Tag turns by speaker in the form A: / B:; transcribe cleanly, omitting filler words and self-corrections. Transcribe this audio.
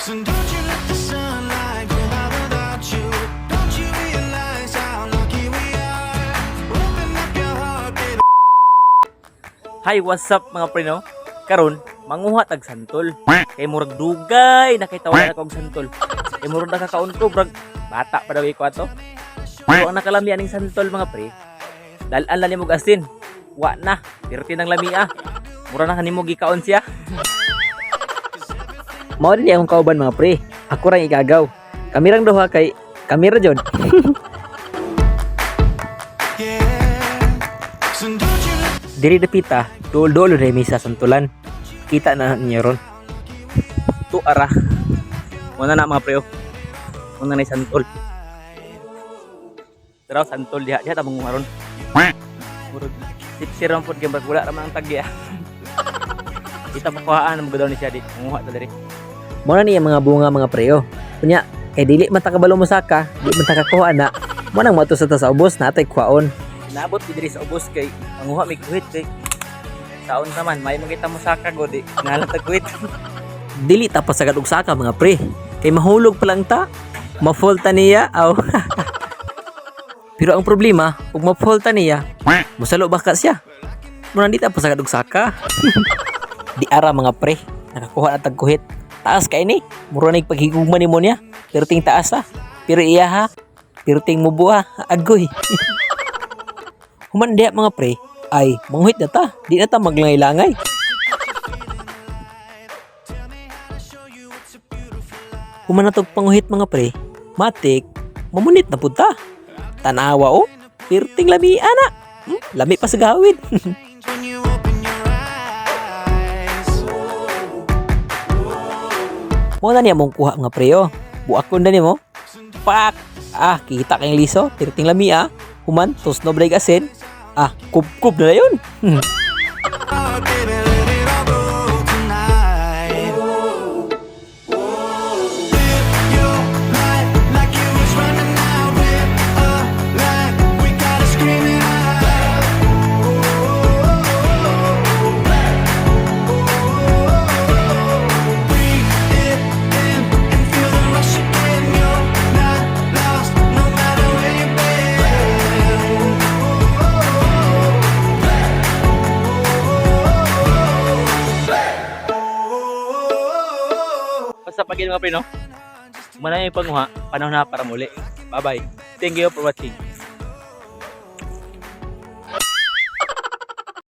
A: So don't you let the sunlight go out without you. Don't you realize how lucky we are? Open up your heart, baby.
B: Hi, what's up mga pre no? Karon, manguha tag santol. Kay murag dugay nakitawala na kog santol. Kay murag nakakaon ko brag bata pa daw iko ato. Pero ang nakalami aning santol mga pre, dalan lang nimo asin. Wa na, pirti ng lamia. Mura na kanimo gikaon siya. Mao din akong kauban mga pre. Ako rang igagaw. Kami rang duha kay kamera jud.
A: So don't you let
B: Diri dapita, dol-dol na mi sa santulan. Kita na niyo ron. Tu ara. Muna na mga preo. Muna na santol. Pero santol diha ta manguha ron. Murag sipsiron pud gyud wala ra man ang tagya. Kita makuhaan mo daw ni siya di. Manguha ta diri. Muna niya mga bunga mga preo. Kunya kay dili man ta kabalo mo saka, di man ta kakuha na. Mo nang mato sa ubos natay kuhaon. Nabot diri sa ubos kay manguha mi kuhit kay saon naman may makita mo saka godi nalatag kuhit. Dili tapos sagad og saka mga pre. Kay mahulog pa lang ta. Ma-faulta niya aw. Pero ang problema, ug ma-faulta niya, musalo baka siya. Muna di tapos sagad og saka. Di ara mga pre, nakakuha na tag kuhit. Taas kay ni, mura nig paghigugman nimo niya. Pero ting taas ha. Pero iya ha. Pero ting mubuha agoy. Human diha mga pre, ay manguhit na ta. Di na ta maglangay-langay. Human na tog panguhit mga pre, matik, mamunit na punta. Tanawa o, pirting lami ana. Lami pa sa gawid.
A: when you open your eyes.
B: Mo na niya mong kuha mga pre o. Buakon na niya mo. Pak! Ah, kita kayong liso. Pirting lami ah. Human, tos no blag asin. Ah, kup-kup na yun.
A: Oh, baby, let it all go tonight. Live your life like you was running out. Live a life, we gotta scream it out. Breathe it in and feel the rush again. You're not lost, no matter where you've been.
B: Basta pagin mga pre no. Muna yung panguha. Panahon na para muli. Bye-bye. Thank you for watching.